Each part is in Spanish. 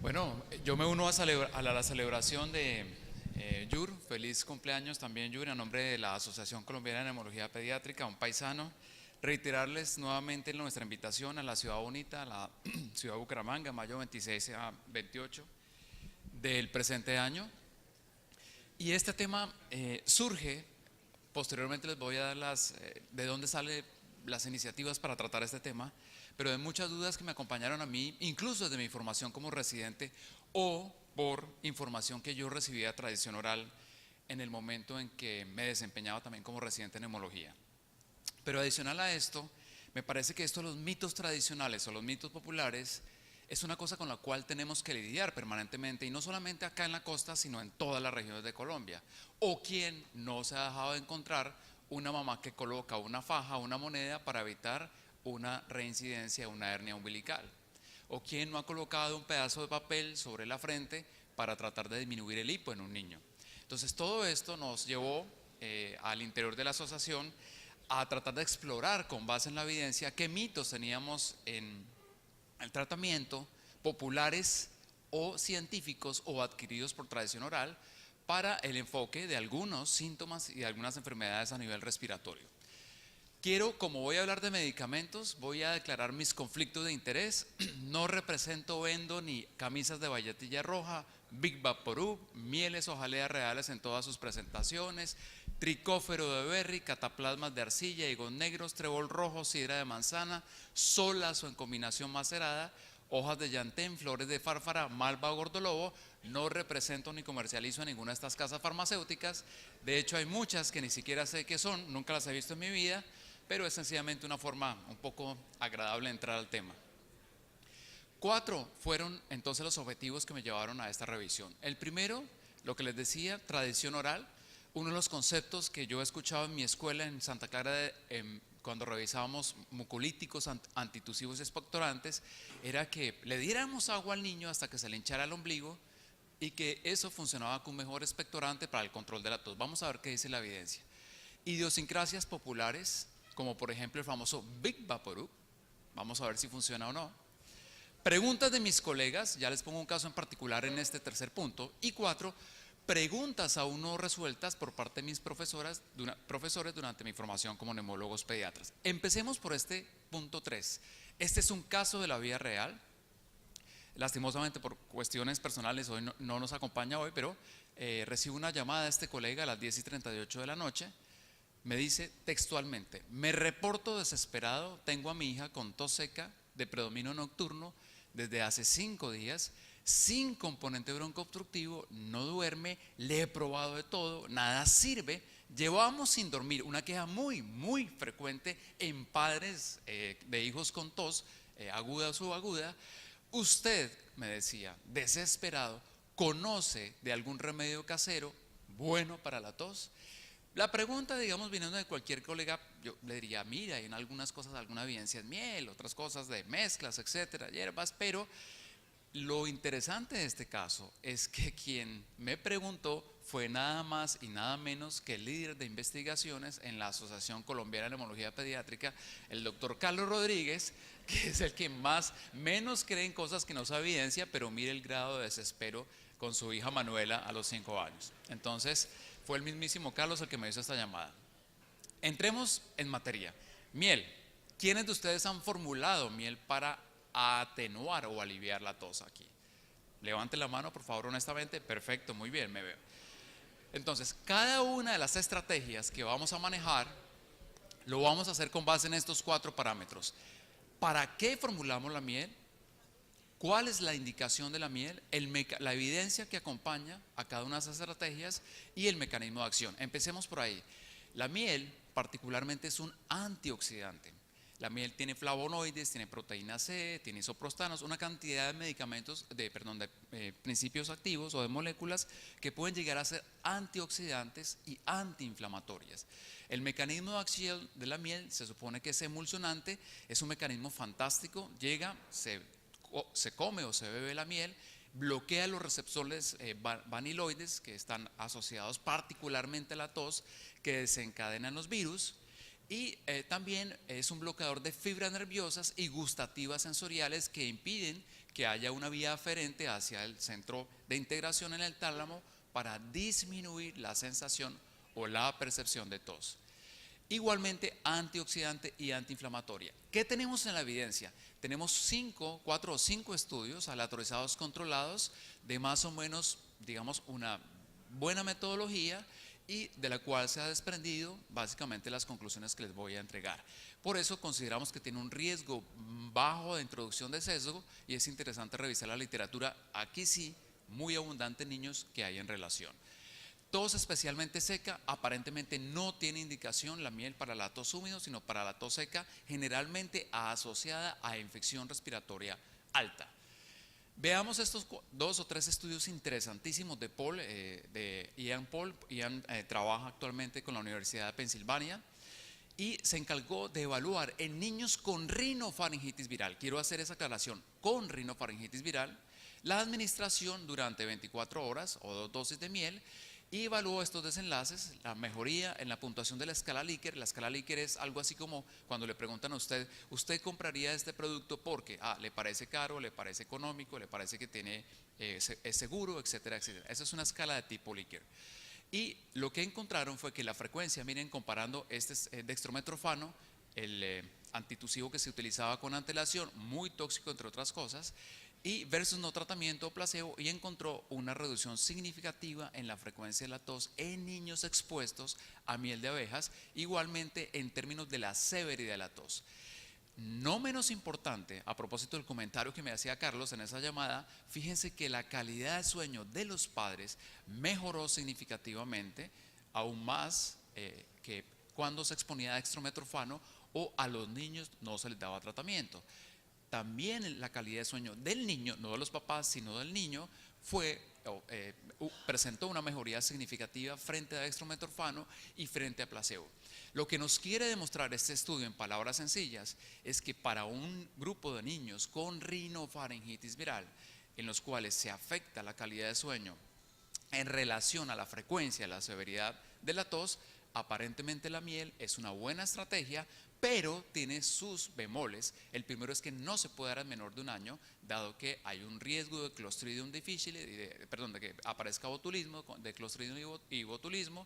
Bueno, yo me uno a la celebración de Yur. Feliz cumpleaños también, Yur, a nombre de la Asociación Colombiana de Neumología Pediátrica, un paisano. Reiterarles nuevamente nuestra invitación a la ciudad bonita, a la ciudad de Bucaramanga, mayo 26 a 28 del presente año. Y este tema surge, posteriormente les voy a dar de dónde salen las iniciativas para tratar este tema, pero de muchas dudas que me acompañaron a mí, incluso desde mi formación como residente o por información que yo recibía de tradición oral en el momento en que me desempeñaba también como residente en neumología. Pero adicional a esto, me parece que esto de los mitos tradicionales o los mitos populares es una cosa con la cual tenemos que lidiar permanentemente, y no solamente acá en la costa, sino en todas las regiones de Colombia. O quien no se ha dejado de encontrar una mamá que coloca una faja, una moneda para evitar una reincidencia, una hernia umbilical. O quien no ha colocado un pedazo de papel sobre la frente para tratar de disminuir el hipo en un niño. Entonces todo esto nos llevó al interior de la asociación a tratar de explorar con base en la evidencia qué mitos teníamos en el tratamiento, populares o científicos o adquiridos por tradición oral, para el enfoque de algunos síntomas y de algunas enfermedades a nivel respiratorio. Como voy a hablar de medicamentos, voy a declarar mis conflictos de interés. No represento, vendo ni camisas de bayetilla roja, Big Vaporub, mieles o jaleas reales en todas sus presentaciones, tricófero de berry, cataplasmas de arcilla, higos negros, trébol rojo, sidra de manzana, solas o en combinación macerada, hojas de llantén, flores de fárfara, malva o gordolobo. No represento ni comercializo en ninguna de estas casas farmacéuticas. De hecho, hay muchas que ni siquiera sé qué son, nunca las he visto en mi vida, pero es sencillamente una forma un poco agradable de entrar al tema. 4 fueron entonces los objetivos que me llevaron a esta revisión. El primero, lo que les decía, tradición oral. Uno de los conceptos que yo he escuchado en mi escuela en Santa Clara, cuando revisábamos mucolíticos, antitusivos y expectorantes, era que le diéramos agua al niño hasta que se le hinchara el ombligo, y que eso funcionaba como un mejor expectorante para el control de la tos. Vamos a ver qué dice la evidencia. Idiosincrasias populares, como por ejemplo el famoso Big Vaporub. Vamos a ver si funciona o no. Preguntas de mis colegas, ya les pongo un caso en particular en este tercer punto. Y 4, preguntas aún no resueltas por parte de mis profesores durante mi formación como neumólogos pediatras. Empecemos por este punto 3. Este es un caso de la vida real. Lastimosamente por cuestiones personales hoy no nos acompaña hoy, pero recibo una llamada de este colega a las 10:38 de la noche. Me dice textualmente: me reporto desesperado, tengo a mi hija con tos seca de predominio nocturno desde hace 5 días, sin componente broncoobstructivo, no duerme, le he probado de todo, nada sirve, llevamos sin dormir. Una queja muy frecuente en padres de hijos con tos, aguda o subaguda. Usted, me decía, desesperado, ¿conoce de algún remedio casero bueno para la tos? La pregunta, digamos, viniendo de cualquier colega, yo le diría: mira, hay en algunas cosas alguna evidencia en miel, otras cosas de mezclas, etcétera, hierbas. Pero lo interesante de este caso es que quien me preguntó fue nada más y nada menos que el líder de investigaciones en la Asociación Colombiana de Neumología Pediátrica, el doctor Carlos Rodríguez, que es el que menos cree en cosas que no sabe evidencia, pero mire el grado de desespero con su hija Manuela a los 5 años. Entonces, fue el mismísimo Carlos el que me hizo esta llamada. Entremos en materia. Miel. ¿Quiénes de ustedes han formulado miel para atenuar o aliviar la tos aquí? Levante la mano, por favor, honestamente. Perfecto, muy bien, me veo. Entonces, cada una de las estrategias que vamos a manejar lo vamos a hacer con base en estos 4 parámetros. ¿Para qué formulamos la miel? ¿Cuál es la indicación de la miel? La evidencia que acompaña a cada una de esas estrategias y el mecanismo de acción. Empecemos por ahí. La miel particularmente es un antioxidante. La miel tiene flavonoides, tiene proteína C, tiene isoprostanos, una cantidad de medicamentos, de principios activos o de moléculas que pueden llegar a ser antioxidantes y antiinflamatorias. El mecanismo de acción de la miel se supone que es emulsionante, es un mecanismo fantástico. Llega, se come o se bebe la miel, bloquea los receptores vaniloides que están asociados particularmente a la tos, que desencadenan los virus, Y también es un bloqueador de fibras nerviosas y gustativas sensoriales que impiden que haya una vía aferente hacia el centro de integración en el tálamo para disminuir la sensación o la percepción de tos. Igualmente antioxidante y antiinflamatoria. ¿Qué tenemos en la evidencia? Tenemos 4 o 5 estudios aleatorizados controlados de más o menos, digamos, una buena metodología y de la cual se ha desprendido básicamente las conclusiones que les voy a entregar. Por eso consideramos que tiene un riesgo bajo de introducción de sesgo y es interesante revisar la literatura, aquí sí, muy abundante en niños que hay en relación. Tos especialmente seca, aparentemente no tiene indicación la miel para la tos húmedo, sino para la tos seca, generalmente asociada a infección respiratoria alta. Veamos estos 2 o 3 estudios interesantísimos de Paul, de Ian Paul. Ian trabaja actualmente con la Universidad de Pensilvania y se encargó de evaluar en niños con rinofaringitis viral. Quiero hacer esa aclaración, con rinofaringitis viral, la administración durante 24 horas o 2 dosis de miel, y evaluó estos desenlaces, la mejoría en la puntuación de la escala Likert. La escala Likert es algo así como cuando le preguntan a usted, ¿usted compraría este producto porque le parece caro, le parece económico, le parece que tiene, es seguro, etcétera, etcétera? Esa es una escala de tipo Likert. Y lo que encontraron fue que la frecuencia, miren, comparando este dextrometorfano, el antitusivo que se utilizaba con antelación, muy tóxico entre otras cosas, y versus no tratamiento o placebo, y encontró una reducción significativa en la frecuencia de la tos en niños expuestos a miel de abejas, igualmente en términos de la severidad de la tos. No menos importante, a propósito del comentario que me hacía Carlos en esa llamada, fíjense que la calidad de sueño de los padres mejoró significativamente, aún más que cuando se exponía a dextrometorfano o a los niños no se les daba tratamiento. También la calidad de sueño del niño, no de los papás, sino del niño, presentó una mejoría significativa frente a dextrometorfano y frente a placebo. Lo que nos quiere demostrar este estudio en palabras sencillas es que para un grupo de niños con rinofaringitis viral, en los cuales se afecta la calidad de sueño en relación a la frecuencia y la severidad de la tos, aparentemente la miel es una buena estrategia, pero tiene sus bemoles. El primero es que no se puede dar en menor de 1 año, dado que hay un riesgo de Clostridium difficile, de que aparezca botulismo, de Clostridium y botulismo,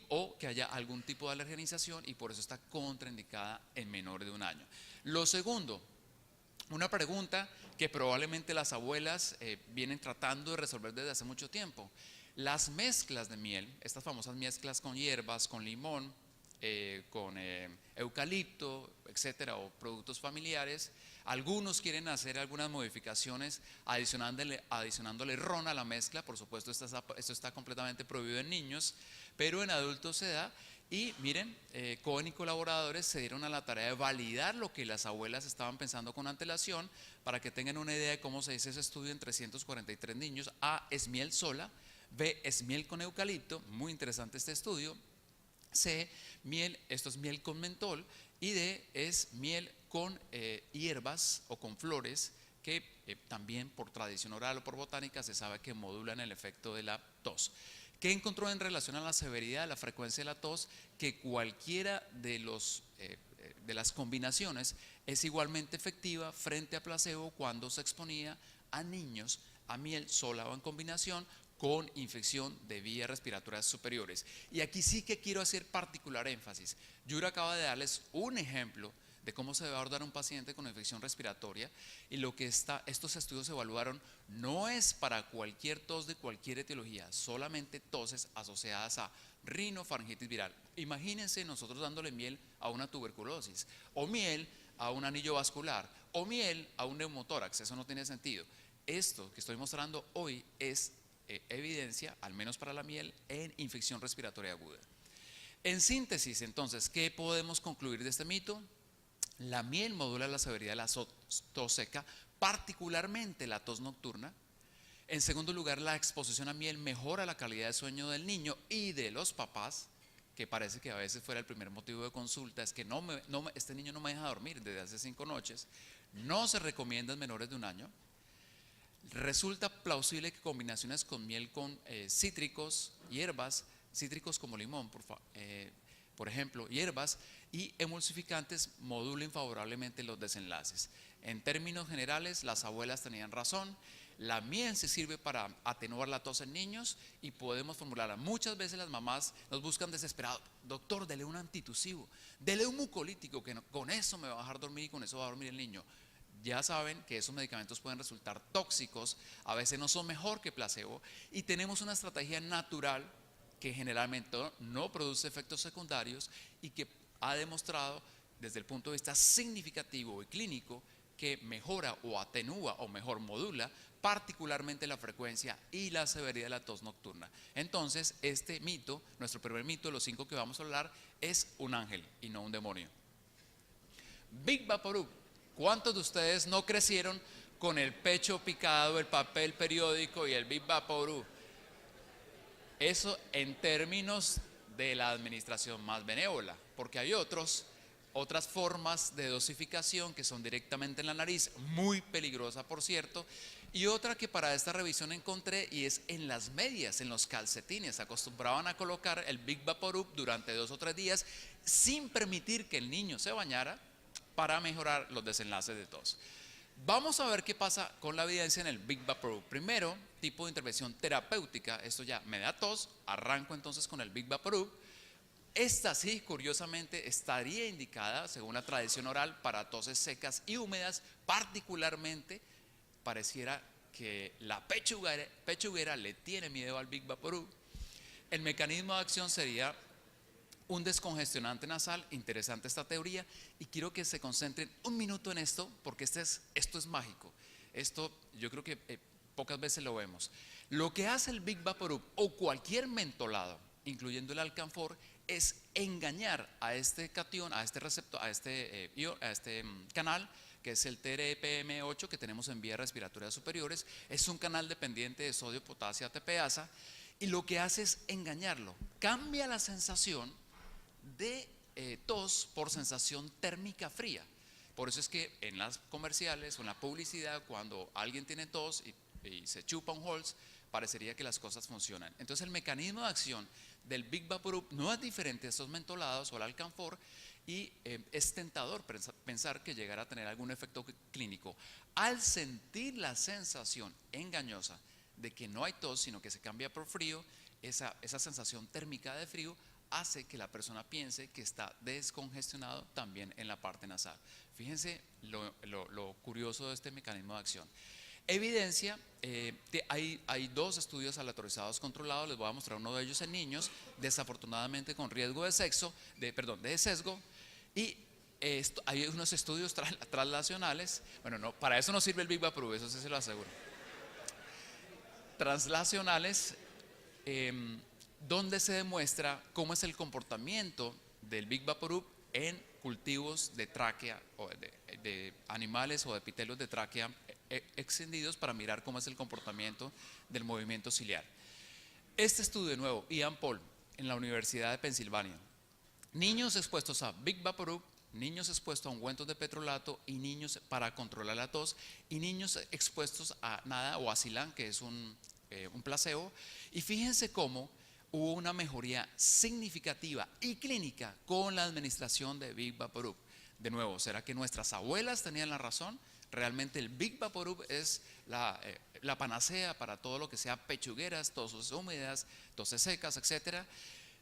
o que haya algún tipo de alergenización, y por eso está contraindicada en menor de 1 año. Lo segundo, una pregunta que probablemente las abuelas vienen tratando de resolver desde hace mucho tiempo. Las mezclas de miel, estas famosas mezclas con hierbas, con limón, con eucalipto, etcétera, o productos familiares, algunos quieren hacer algunas modificaciones adicionándole ron a la mezcla. Por supuesto, esto está completamente prohibido en niños, pero en adultos se da. Y miren, Cohen y colaboradores se dieron a la tarea de validar lo que las abuelas estaban pensando con antelación. Para que tengan una idea de cómo se hizo ese estudio en 343 niños, A es miel sola, B es miel con eucalipto, muy interesante este estudio, C, esto es miel con mentol, y D es miel con hierbas o con flores que también por tradición oral o por botánica se sabe que modulan el efecto de la tos. ¿Qué encontró en relación a la severidad, la frecuencia de la tos? Que cualquiera de las combinaciones es igualmente efectiva frente a placebo cuando se exponía a niños a miel sola o en combinación con infección de vías respiratorias superiores. Y aquí sí que quiero hacer particular énfasis. Yura acaba de darles un ejemplo de cómo se debe abordar un paciente con infección respiratoria, y lo que estos estudios evaluaron no es para cualquier tos de cualquier etiología, solamente toses asociadas a rinofaringitis viral. Imagínense nosotros dándole miel a una tuberculosis, o miel a un anillo vascular, o miel a un neumotórax. Eso no tiene sentido. Esto que estoy mostrando hoy es evidencia, al menos para la miel, en infección respiratoria aguda. En síntesis, entonces, ¿qué podemos concluir de este mito? La miel modula la severidad de la tos seca, particularmente la tos nocturna. En segundo lugar, la exposición a miel mejora la calidad de sueño del niño y de los papás, que parece que a veces fuera el primer motivo de consulta, es que este niño no me deja dormir desde hace 5 noches. No se recomienda en menores de 1 año. Resulta plausible que combinaciones con miel con cítricos, hierbas, cítricos como limón, por ejemplo, hierbas, y emulsificantes modulen favorablemente los desenlaces. En términos generales, las abuelas tenían razón. La miel se sirve para atenuar la tos en niños y podemos formularla. Muchas veces las mamás nos buscan desesperados: doctor, dele un antitusivo, dele un mucolítico, que con eso me va a dejar dormir y con eso va a dormir el niño. Ya saben que esos medicamentos pueden resultar tóxicos, a veces no son mejor que placebo, y tenemos una estrategia natural que generalmente no produce efectos secundarios y que ha demostrado desde el punto de vista significativo y clínico que mejora o atenúa o mejor modula particularmente la frecuencia y la severidad de la tos nocturna. Entonces, este mito, nuestro primer mito de los 5 que vamos a hablar, es un ángel y no un demonio. Big Vaporub. ¿Cuántos de ustedes no crecieron con el pecho picado, el papel periódico y el Big Vaporub? Eso en términos de la administración más benévola, porque hay otras formas de dosificación que son directamente en la nariz, muy peligrosa por cierto, y otra que para esta revisión encontré, y es en las medias, en los calcetines. Acostumbraban a colocar el Big Vaporub durante 2 o 3 días sin permitir que el niño se bañara para mejorar los desenlaces de tos. Vamos a ver qué pasa con la evidencia en el Big Vaporub. Primero, tipo de intervención terapéutica. Esto ya me da tos, arranco entonces con el Big Vaporub. Esta sí, curiosamente, estaría indicada, según la tradición oral, para toses secas y húmedas. Particularmente, pareciera que la pechuguera le tiene miedo al Big Vaporub. El mecanismo de acción sería un descongestionante nasal. Interesante esta teoría, y quiero que se concentren un minuto en esto, porque esto es mágico. Esto yo creo que pocas veces lo vemos. Lo que hace el Big Vaporub o cualquier mentolado, incluyendo el alcanfor, es engañar a este catión, a este receptor, a este canal, que es el TRPM8 que tenemos en vías respiratorias superiores. Es un canal dependiente de sodio, potasio, ATPasa, y lo que hace es engañarlo. Cambia la sensación de tos por sensación térmica fría. Por eso es que en las comerciales o en la publicidad, cuando alguien tiene tos y se chupa un Halls, parecería que las cosas funcionan. Entonces el mecanismo de acción del Big Vaporub no es diferente a estos mentolados o al alcanfor, y es tentador pensar que llegará a tener algún efecto clínico. Al sentir la sensación engañosa de que no hay tos, sino que se cambia por frío, esa sensación térmica de frío hace que la persona piense que está descongestionado también en la parte nasal. Fíjense lo curioso de este mecanismo de acción. Evidencia, hay 2 estudios aleatorizados controlados. Les voy a mostrar uno de ellos en niños, desafortunadamente con riesgo de sesgo, y hay unos estudios translacionales. Bueno, no, para eso no sirve el Big Vaporub, eso sí se lo aseguro. Translacionales, donde se demuestra cómo es el comportamiento del Big Vaporub en cultivos de tráquea o de animales o de epitelios de tráquea extendidos, para mirar cómo es el comportamiento del movimiento ciliar. Este estudio, de nuevo, Ian Paul, en la Universidad de Pensilvania. Niños expuestos a Big Vaporub, niños expuestos a ungüentos de petrolato y niños para controlar la tos, y niños expuestos a nada o a Cilan, que es un placebo. Y fíjense cómo hubo una mejoría significativa y clínica con la administración de Big Vaporub. De nuevo, ¿será que nuestras abuelas tenían la razón? Realmente el Big Vaporub es la panacea para todo lo que sea pechugueras, toses húmedas, toses secas, etc.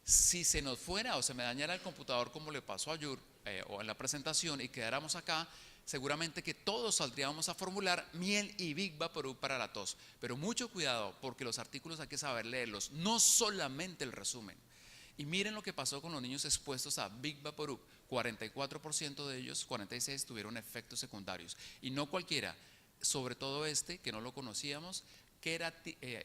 Si se nos fuera o se me dañara el computador, como le pasó a Yur o en la presentación, y quedáramos acá, seguramente que todos saldríamos a formular miel y Big Vaporub para la tos. Pero mucho cuidado, porque los artículos hay que saber leerlos, no solamente el resumen. Y miren lo que pasó con los niños expuestos a Big Vaporub. 44% de ellos, 46%, tuvieron efectos secundarios. Y no cualquiera, sobre todo que no lo conocíamos, que era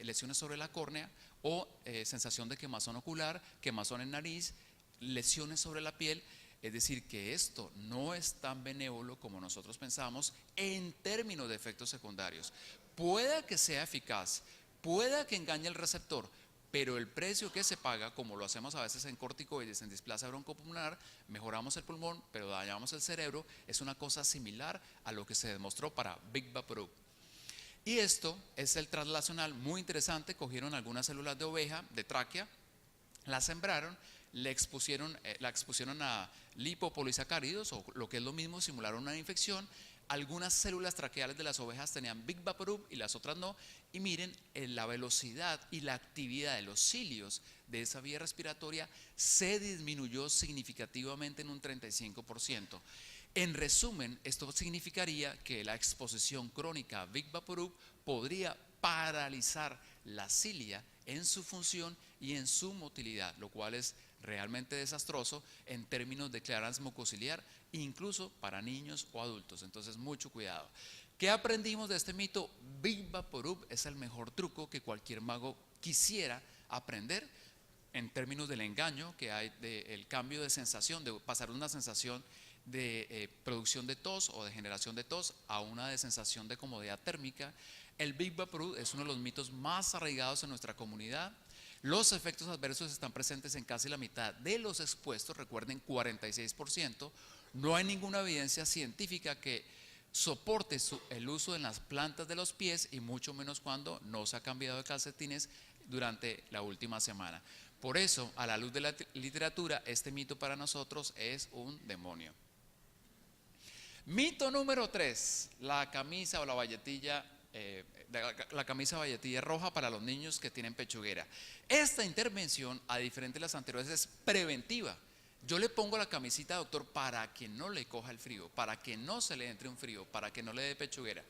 lesiones sobre la córnea o sensación de quemazón ocular, quemazón en nariz, lesiones sobre la piel. Es decir, que esto no es tan benévolo como nosotros pensamos en términos de efectos secundarios. Pueda que sea eficaz, pueda que engañe el receptor, pero el precio que se paga, como lo hacemos a veces en corticoides, en displasia broncopulmonar, mejoramos el pulmón, pero dañamos el cerebro. Es una cosa similar a lo que se demostró para Big Vaporub. Y esto es el translacional muy interesante. Cogieron algunas células de oveja, de tráquea, las sembraron, la expusieron a lipopolisacáridos, o lo que es lo mismo, simularon una infección. Algunas células traqueales de las ovejas tenían Big Vaporub y las otras no. Y miren, la velocidad y la actividad de los cilios de esa vía respiratoria se disminuyó significativamente en un 35%. En resumen, esto significaría que la exposición crónica a Big Vaporub podría paralizar la cilia en su función y en su motilidad, lo cual es realmente desastroso en términos de clearance mucociliar, incluso para niños o adultos. Entonces, mucho cuidado. ¿Qué aprendimos de este mito? Big Vaporub es el mejor truco que cualquier mago quisiera aprender en términos del engaño que hay, del cambio de sensación, de pasar una sensación de producción de tos o de generación de tos a una de sensación de comodidad térmica. El Big Vaporub es uno de los mitos más arraigados en nuestra comunidad. Los efectos adversos están presentes en casi la mitad de los expuestos, recuerden, 46%. No hay ninguna evidencia científica que soporte el uso en las plantas de los pies, y mucho menos cuando no se ha cambiado de calcetines durante la última semana. Por eso, a la luz de la literatura, este mito para nosotros es un demonio. Mito número 3, la camisa o la valletilla, la camisa valletilla roja para los niños que tienen pechuguera. Esta intervención, a diferencia de las anteriores, es preventiva. Yo le pongo la camisita, doctor, para que no le coja el frío, para que no se le entre un frío, para que no le dé pechuguera.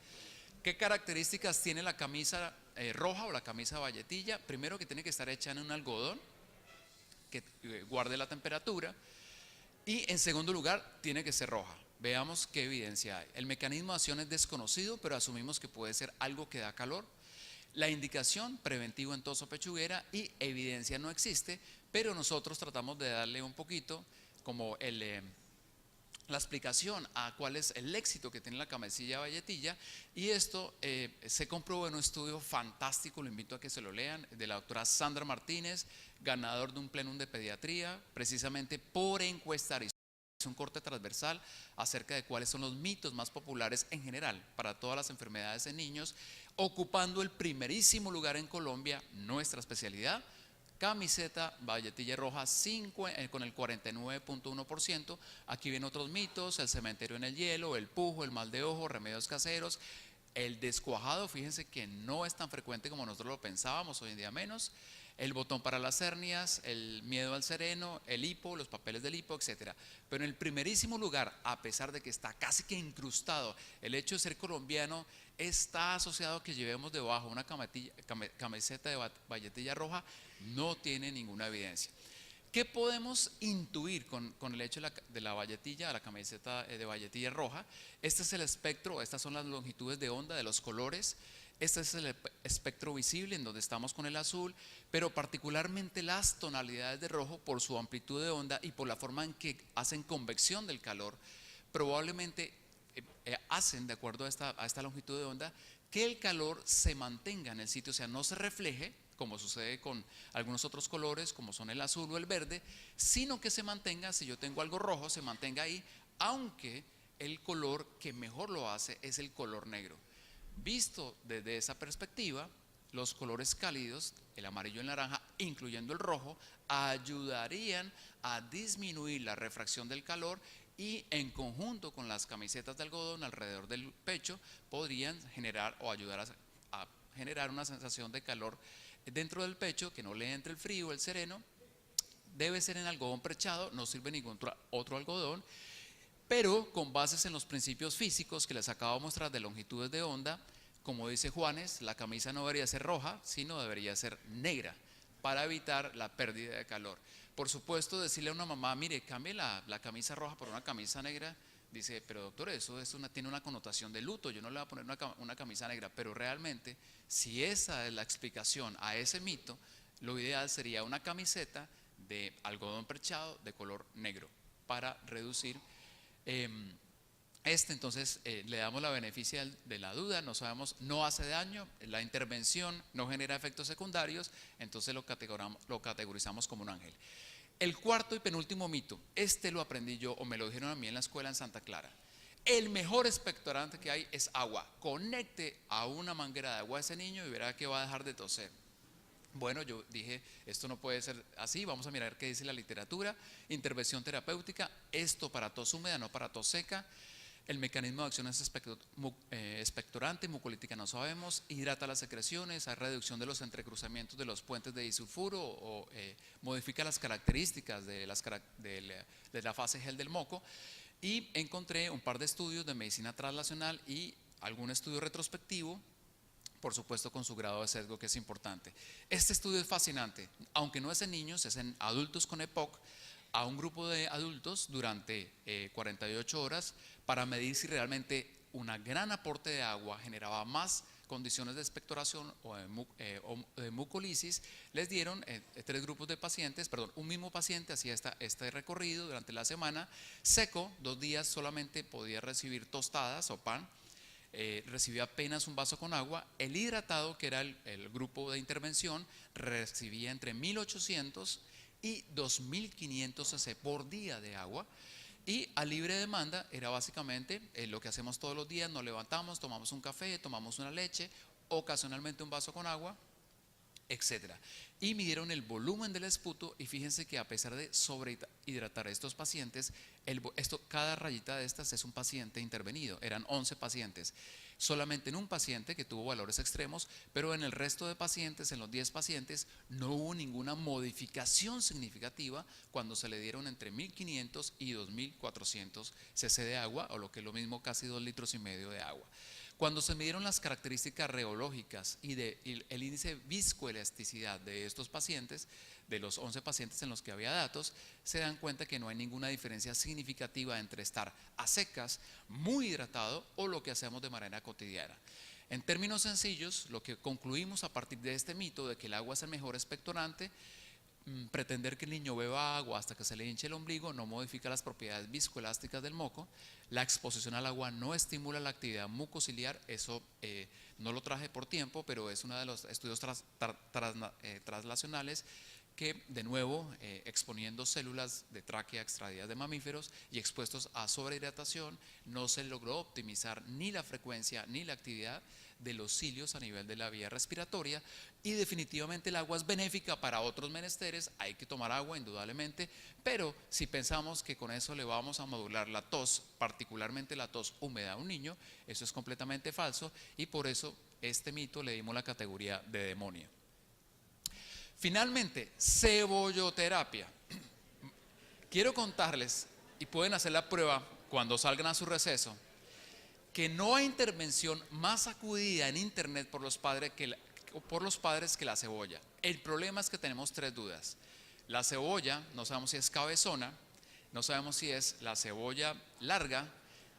¿Qué características tiene la camisa roja o la camisa valletilla? Primero, que tiene que estar hecha en un algodón que guarde la temperatura, y en segundo lugar, tiene que ser roja. Veamos qué evidencia hay. El mecanismo de acción es desconocido, pero asumimos que puede ser algo que da calor. La indicación, preventivo en tos o pechuguera, y evidencia no existe, pero nosotros tratamos de darle un poquito como la explicación a cuál es el éxito que tiene la camisilla valletilla, y esto se comprobó en un estudio fantástico, lo invito a que se lo lean, de la doctora Sandra Martínez, ganador de un plenum de pediatría, precisamente por encuestar. Un corte transversal acerca de cuáles son los mitos más populares en general para todas las enfermedades en niños, ocupando el primerísimo lugar en Colombia, nuestra especialidad, camiseta valletilla roja con el 49.1%. Aquí vienen otros mitos: el cementerio en el hielo, el pujo, el mal de ojo, remedios caseros, el descuajado, fíjense que no es tan frecuente como nosotros lo pensábamos, hoy en día menos, el botón para las hernias, el miedo al sereno, el hipo, los papeles del hipo, etc. Pero en el primerísimo lugar, a pesar de que está casi que incrustado el hecho de ser colombiano, está asociado a que llevemos debajo una camiseta de valletilla roja, no tiene ninguna evidencia. ¿Qué podemos intuir con el hecho de la valletilla, la camiseta de valletilla roja? Este es el espectro, estas son las longitudes de onda de los colores. Este es el espectro visible, en donde estamos con el azul, pero particularmente las tonalidades de rojo, por su amplitud de onda y por la forma en que hacen convección del calor, probablemente hacen, de acuerdo a esta longitud de onda, que el calor se mantenga en el sitio, o sea, no se refleje, como sucede con algunos otros colores, como son el azul o el verde, sino que se mantenga, si yo tengo algo rojo, se mantenga ahí, aunque el color que mejor lo hace es el color negro. Visto desde esa perspectiva, los colores cálidos, el amarillo y el naranja, incluyendo el rojo, ayudarían a disminuir la refracción del calor, y en conjunto con las camisetas de algodón alrededor del pecho podrían generar o ayudar a generar una sensación de calor dentro del pecho, que no le entre el frío, el sereno. Debe ser en algodón prechado, no sirve ningún otro algodón, pero con bases en los principios físicos que les acabo de mostrar de longitudes de onda. Como dice Juanes, la camisa no debería ser roja, sino debería ser negra, para evitar la pérdida de calor. Por supuesto, decirle a una mamá, mire, cambie la camisa roja por una camisa negra, dice, pero doctor, eso tiene una connotación de luto, yo no le voy a poner una camisa negra. Pero realmente, si esa es la explicación a ese mito, lo ideal sería una camiseta de algodón perchado de color negro, para reducir entonces le damos la beneficia de la duda, no sabemos, no hace daño, la intervención no genera efectos secundarios, entonces lo categorizamos como un ángel. El cuarto y penúltimo mito, lo aprendí yo, o me lo dijeron a mí en la escuela en Santa Clara. El mejor expectorante que hay es agua. Conecte a una manguera de agua a ese niño y verá que va a dejar de toser. Bueno, yo dije, esto no puede ser así, vamos a mirar qué dice la literatura. Intervención terapéutica, esto para tos húmeda, no para tos seca. El mecanismo de acción es expectorante, mucolítica no sabemos, hidrata las secreciones, hay reducción de los entrecruzamientos de los puentes de disulfuro o modifica las características de la fase gel del moco. Y encontré un par de estudios de medicina translacional y algún estudio retrospectivo, por supuesto con su grado de sesgo, que es importante. Este estudio es fascinante, aunque no es en niños, es en adultos con EPOC, a un grupo de adultos durante 48 horas para medir si realmente un gran aporte de agua generaba más condiciones de expectoración o de mucolisis. Les dieron 3 grupos de pacientes, perdón, un mismo paciente hacía este recorrido durante la semana, seco, 2 días solamente podía recibir tostadas o pan, recibía apenas un vaso con agua. El hidratado, que era el grupo de intervención, recibía entre 1800 y 2500 cc por día de agua. Y a libre demanda era básicamente lo que hacemos todos los días: nos levantamos, tomamos un café, tomamos una leche, ocasionalmente un vaso con agua, etcétera. Y midieron el volumen del esputo y fíjense que a pesar de sobrehidratar a estos pacientes, cada rayita de estas es un paciente intervenido. Eran 11 pacientes, solamente en un paciente que tuvo valores extremos, pero en el resto de pacientes, en los 10 pacientes, no hubo ninguna modificación significativa cuando se le dieron entre 1500 y 2400 cc de agua, o lo que es lo mismo, casi 2,5 litros de agua. Cuando se midieron las características reológicas y el índice de viscoelasticidad de estos pacientes, de los 11 pacientes en los que había datos, se dan cuenta que no hay ninguna diferencia significativa entre estar a secas, muy hidratado, o lo que hacemos de manera cotidiana. En términos sencillos, lo que concluimos a partir de este mito de que el agua es el mejor expectorante: pretender que el niño beba agua hasta que se le hinche el ombligo no modifica las propiedades viscoelásticas del moco. La exposición al agua no estimula la actividad mucociliar. Eso no lo traje por tiempo, pero es uno de los estudios translacionales que, de nuevo, exponiendo células de tráquea extraídas de mamíferos y expuestos a sobrehidratación, no se logró optimizar ni la frecuencia ni la actividad de los cilios a nivel de la vía respiratoria. Y definitivamente el agua es benéfica para otros menesteres, hay que tomar agua indudablemente, pero si pensamos que con eso le vamos a modular la tos, particularmente la tos húmeda a un niño, eso es completamente falso, y por eso este mito le dimos la categoría de demonio. Finalmente, cebolloterapia. Quiero contarles, y pueden hacer la prueba cuando salgan a su receso, que no hay intervención más acudida en internet por los padres que la cebolla. El problema es que tenemos 3 dudas. La cebolla, no sabemos si es cabezona, no sabemos si es la cebolla larga,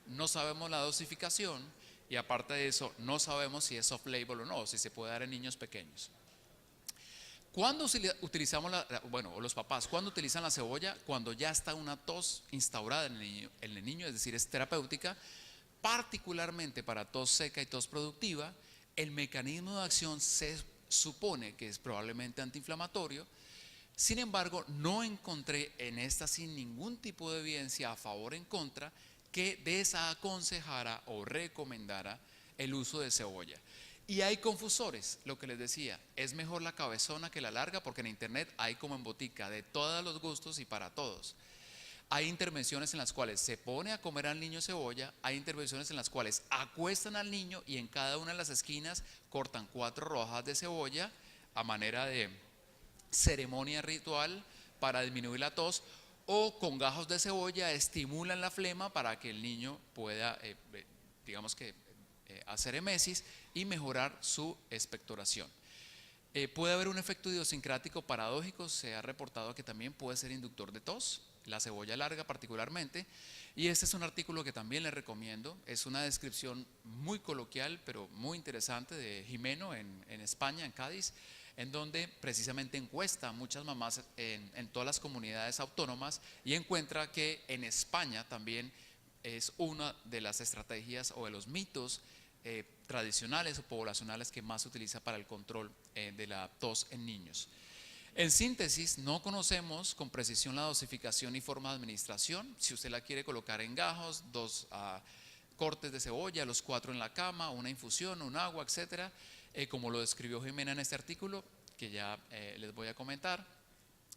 no sabemos la dosificación, y aparte de eso, no sabemos si es off-label o no, si se puede dar en niños pequeños. ¿Cuándo utilizamos o los papás, cuándo utilizan la cebolla? Cuando ya está una tos instaurada en el niño, es decir, es terapéutica, particularmente para tos seca y tos productiva. El mecanismo de acción se supone que es probablemente antiinflamatorio. Sin embargo, no encontré en esta, sin ningún tipo de evidencia a favor o en contra, que desaconsejara o recomendara el uso de cebolla. Y hay confusores, lo que les decía, es mejor la cabezona que la larga, porque en internet hay como en botica de todos los gustos y para todos. Hay intervenciones en las cuales se pone a comer al niño cebolla, hay intervenciones en las cuales acuestan al niño y en cada una de las esquinas cortan 4 rodajas de cebolla a manera de ceremonia ritual para disminuir la tos, o con gajos de cebolla estimulan la flema para que el niño pueda, hacer emesis y mejorar su expectoración. Puede haber un efecto idiosincrático paradójico, se ha reportado que también puede ser inductor de tos, la cebolla larga particularmente, y este es un artículo que también les recomiendo. Es una descripción muy coloquial pero muy interesante de Jimeno en España, en Cádiz, en donde precisamente encuesta a muchas mamás en todas las comunidades autónomas y encuentra que en España también es una de las estrategias o de los mitos tradicionales o poblacionales que más se utiliza para el control de la tos en niños. En síntesis, no conocemos con precisión la dosificación y forma de administración. Si usted la quiere colocar en gajos, 2 cortes de cebolla, los 4 en la cama, una infusión, un agua, etcétera, como lo describió Jimena en este artículo, que ya les voy a comentar.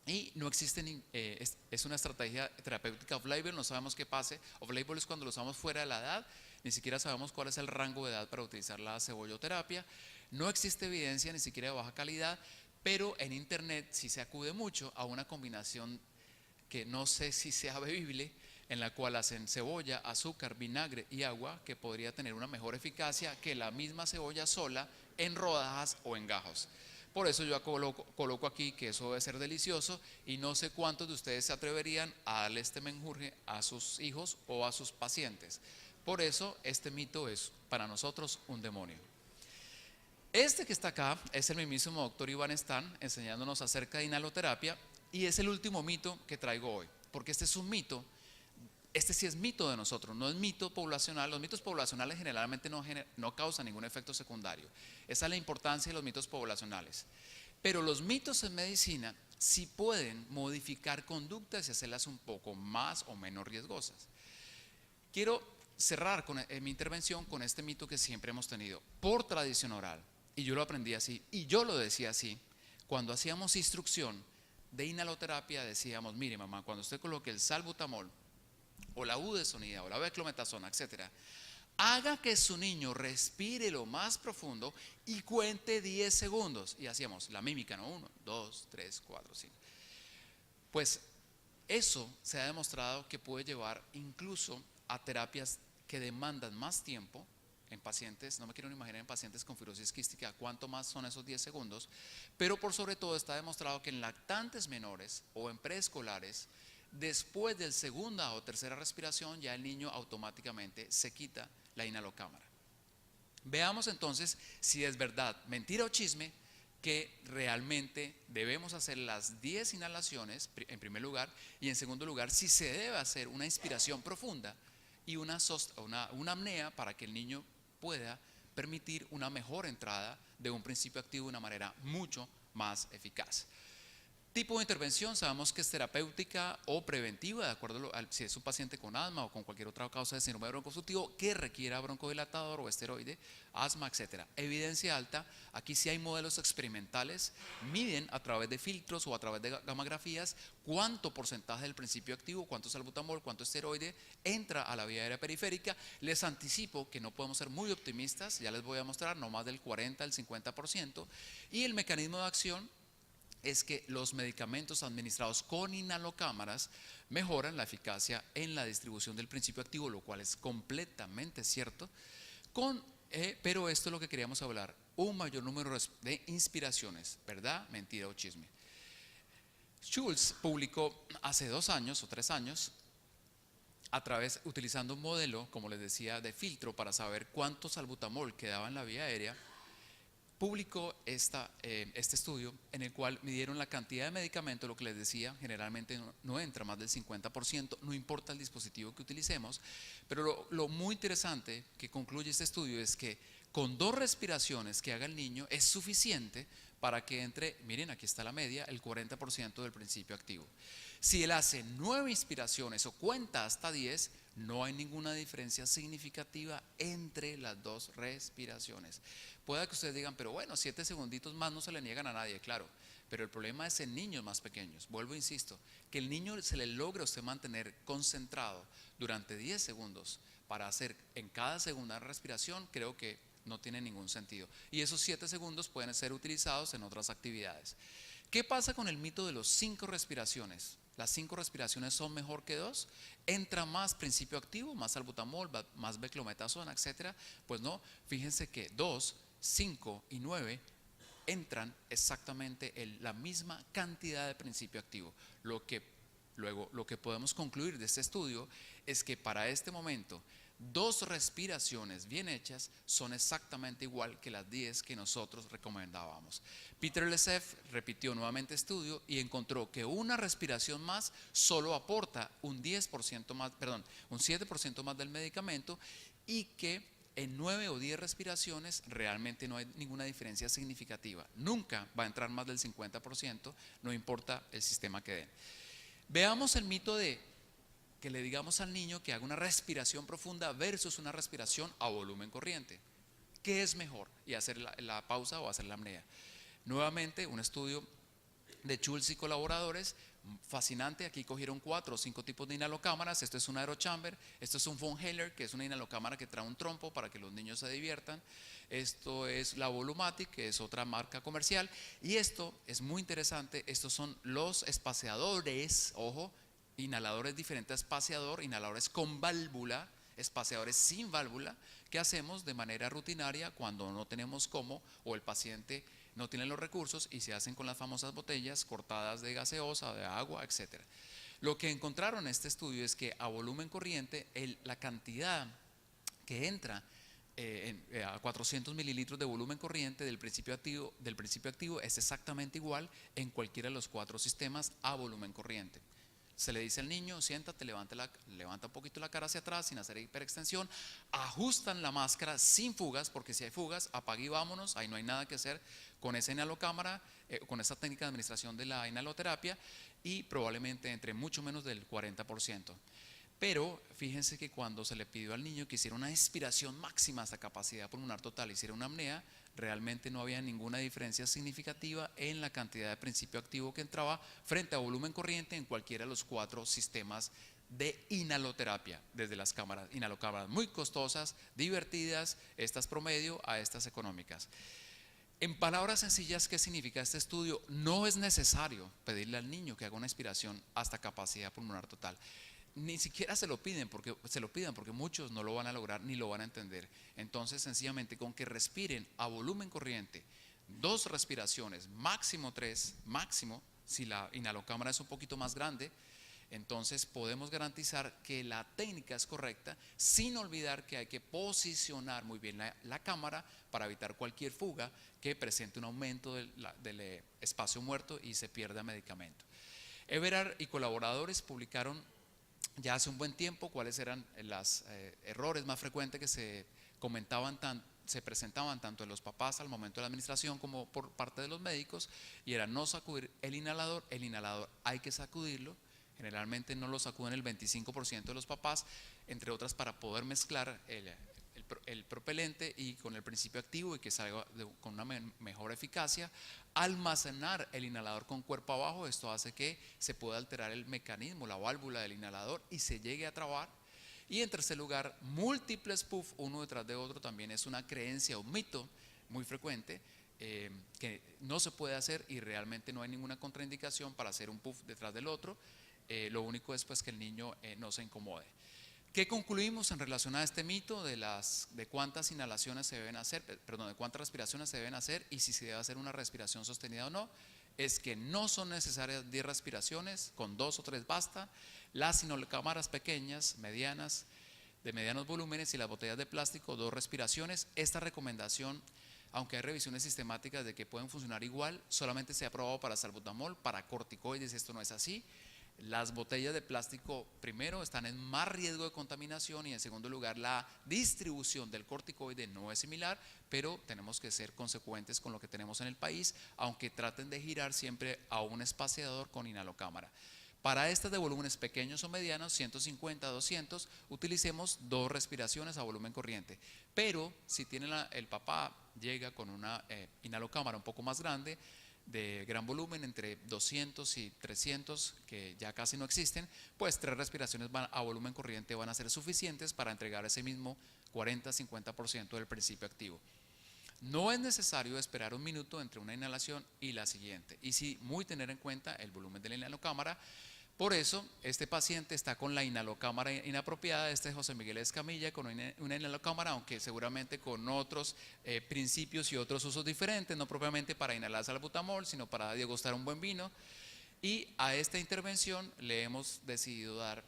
Y no existe, es una estrategia terapéutica off-label, no sabemos qué pase. Off-label es cuando lo usamos fuera de la edad, ni siquiera sabemos cuál es el rango de edad para utilizar la cebolloterapia. No existe evidencia ni siquiera de baja calidad, pero en internet sí se acude mucho a una combinación que no sé si sea bebible, en la cual hacen cebolla, azúcar, vinagre y agua, que podría tener una mejor eficacia que la misma cebolla sola en rodajas o en gajos. Por eso yo coloco aquí que eso debe ser delicioso, y no sé cuántos de ustedes se atreverían a darle este menjurje a sus hijos o a sus pacientes. Por eso este mito es para nosotros un demonio. Este que está acá es el mismísimo doctor Iván Stan enseñándonos acerca de inhaloterapia, y es el último mito que traigo hoy, porque este es un mito. Este sí es mito de nosotros, no es mito poblacional. Los mitos poblacionales generalmente no causan ningún efecto secundario. Esa es la importancia de los mitos poblacionales. Pero los mitos en medicina sí pueden modificar conductas y hacerlas un poco más o menos riesgosas. Quiero cerrar mi intervención con este mito que siempre hemos tenido por tradición oral, y yo lo aprendí así, y yo lo decía así. Cuando hacíamos instrucción de inhaloterapia decíamos: mire mamá, cuando usted coloque el salbutamol o la budesonida o la beclometasona, etcétera, haga que su niño respire lo más profundo y cuente 10 segundos. Y hacíamos la mímica, ¿no? 1, 2, 3, 4, 5. Pues eso se ha demostrado que puede llevar incluso a terapias que demandan más tiempo en pacientes. No me quiero ni imaginar en pacientes con fibrosis quística cuánto más son esos 10 segundos, pero por sobre todo está demostrado que en lactantes menores o en preescolares, después de segunda o tercera respiración, ya el niño automáticamente se quita la inhalocámara. Veamos entonces si es verdad, mentira o chisme que realmente debemos hacer las 10 inhalaciones en primer lugar, y en segundo lugar si se debe hacer una inspiración profunda y una apnea para que el niño pueda permitir una mejor entrada de un principio activo de una manera mucho más eficaz. Tipo de intervención, sabemos que es terapéutica o preventiva, de acuerdo a si es un paciente con asma o con cualquier otra causa de síndrome broncoobstructivo que requiera broncodilatador o esteroide, asma, etc. Evidencia alta, aquí sí hay modelos experimentales, miden a través de filtros o a través de gamografías cuánto porcentaje del principio activo, cuánto salbutamol, cuánto esteroide entra a la vía aérea periférica. Les anticipo que no podemos ser muy optimistas, ya les voy a mostrar, no más del 40 al 50%, y el mecanismo de acción es que los medicamentos administrados con inhalocámaras mejoran la eficacia en la distribución del principio activo, lo cual es completamente cierto, pero esto es lo que queríamos hablar: un mayor número de inspiraciones, ¿verdad, mentira o chisme? Schultz publicó hace 2 años o 3 años, utilizando un modelo, como les decía, de filtro para saber cuánto salbutamol quedaba en la vía aérea, publicó este estudio en el cual midieron la cantidad de medicamento. Lo que les decía, generalmente no entra más del 50%, no importa el dispositivo que utilicemos, pero lo muy interesante que concluye este estudio es que con 2 respiraciones que haga el niño es suficiente para que entre, miren, aquí está la media, el 40% del principio activo. Si él hace 9 inspiraciones o cuenta hasta 10, no hay ninguna diferencia significativa entre las 2 respiraciones. Puede que ustedes digan, pero bueno, 7 segunditos más no se le niegan a nadie, claro, pero el problema es en niños más pequeños. Vuelvo, insisto, que el niño se le logre a usted mantener concentrado durante 10 segundos para hacer en cada segunda respiración, creo que no tiene ningún sentido. Y esos 7 segundos pueden ser utilizados en otras actividades. ¿Qué pasa con el mito de los 5 respiraciones? ¿Las 5 respiraciones son mejor que 2? ¿Entra más principio activo, más salbutamol, más beclometasona, etcétera? Pues no, fíjense que 2, 5 y 9 entran exactamente en la misma cantidad de principio activo. Lo que podemos concluir de este estudio es que para este momento 2 respiraciones bien hechas son exactamente igual que las 10 que nosotros recomendábamos. Peter Leseff repitió nuevamente estudio y encontró que una respiración más solo aporta un 10% más, un 7% más del medicamento, y que en 9 o 10 respiraciones realmente no hay ninguna diferencia significativa. Nunca va a entrar más del 50%, no importa el sistema que den. Veamos el mito de que le digamos al niño que haga una respiración profunda versus una respiración a volumen corriente. ¿Qué es mejor? ¿Y hacer la pausa o hacer la apnea? Nuevamente, un estudio de Schultz y colaboradores, fascinante. Aquí cogieron 4 o 5 tipos de inhalocámaras. Esto es un aerochamber, esto es un von Heller, que es una inhalocámara que trae un trompo para que los niños se diviertan. Esto es la Volumatic, que es otra marca comercial, y esto es muy interesante. Estos son los espaciadores, ojo, inhaladores diferentes a espaciador, inhaladores con válvula, espaciadores sin válvula, que hacemos de manera rutinaria cuando no tenemos cómo o el paciente no tiene los recursos, y se hacen con las famosas botellas cortadas de gaseosa, de agua, etc. Lo que encontraron en este estudio es que a volumen corriente la cantidad que entra a 400 mililitros de volumen corriente del principio activo es exactamente igual en cualquiera de los 4 sistemas a volumen corriente. Se le dice al niño: siéntate, levanta un poquito la cara hacia atrás sin hacer hiperextensión, ajustan la máscara sin fugas, porque si hay fugas, apague y vámonos, ahí no hay nada que hacer con esa inhalocámara, con esa técnica de administración de la inhaloterapia, y probablemente entre mucho menos del 40%. Pero fíjense que cuando se le pidió al niño que hiciera una expiración máxima hasta capacidad pulmonar total, hiciera una apnea, realmente no había ninguna diferencia significativa en la cantidad de principio activo que entraba frente a volumen corriente en cualquiera de los 4 sistemas de inhaloterapia, desde las inhalocámaras muy costosas, divertidas, estas promedio, a estas económicas. En palabras sencillas, ¿qué significa este estudio? No es necesario pedirle al niño que haga una expiración hasta capacidad pulmonar total. Ni siquiera se lo pidan porque muchos no lo van a lograr ni lo van a entender. Entonces, sencillamente, con que respiren a volumen corriente 2 respiraciones, máximo 3, máximo, si la inhalocámara es un poquito más grande, entonces podemos garantizar que la técnica es correcta, sin olvidar que hay que posicionar muy bien la cámara para evitar cualquier fuga que presente un aumento del espacio muerto y se pierda medicamento. Everard y colaboradores publicaron ya hace un buen tiempo cuáles eran los errores más frecuentes que se presentaban tanto en los papás al momento de la administración como por parte de los médicos, y era no sacudir el inhalador hay que sacudirlo. Generalmente no lo sacuden el 25% de los papás, entre otras para poder mezclar el propelente y con el principio activo y que salga con una mejor eficacia. Almacenar el inhalador con cuerpo abajo, esto hace que se pueda alterar el mecanismo, la válvula del inhalador, y se llegue a trabar. Y en tercer lugar, múltiples puff uno detrás de otro también es una creencia, un mito muy frecuente, que no se puede hacer, y realmente no hay ninguna contraindicación para hacer un puff detrás del otro. Lo único es pues que el niño no se incomode. ¿Qué concluimos en relación a este mito de cuántas inhalaciones se deben hacer, de cuántas respiraciones se deben hacer y si se debe hacer una respiración sostenida o no? Es que no son necesarias 10 respiraciones, con 2 o 3 basta. Las inhalocámaras pequeñas, medianas, de medianos volúmenes, y las botellas de plástico, 2 respiraciones. Esta recomendación, aunque hay revisiones sistemáticas de que pueden funcionar igual, solamente se ha aprobado para salbutamol. Para corticoides esto no es así. Las botellas de plástico, primero, están en más riesgo de contaminación, y en segundo lugar, la distribución del corticoide no es similar, pero tenemos que ser consecuentes con lo que tenemos en el país, aunque traten de girar siempre a un espaciador con inhalocámara. Para estas de volúmenes pequeños o medianos, 150 a 200, utilicemos 2 respiraciones a volumen corriente. Pero si el papá llega con una inhalocámara un poco más grande, de gran volumen, entre 200 y 300, que ya casi no existen, pues 3 respiraciones a volumen corriente van a ser suficientes para entregar ese mismo 40-50% del principio activo. No es necesario esperar 1 minuto entre una inhalación y la siguiente, y sí muy tener en cuenta el volumen de la inhalocámara. Por eso, este paciente está con la inhalocámara inapropiada. Este es José Miguel Escamilla con una inhalocámara, aunque seguramente con otros principios y otros usos diferentes, no propiamente para inhalar salbutamol, sino para degustar un buen vino. Y a esta intervención le hemos decidido dar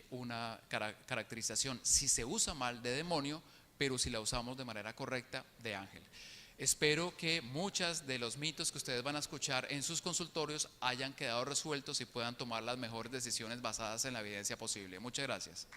una caracterización, si se usa mal, de demonio, pero si la usamos de manera correcta, de ángel. Espero que muchos de los mitos que ustedes van a escuchar en sus consultorios hayan quedado resueltos y puedan tomar las mejores decisiones basadas en la evidencia posible. Muchas gracias.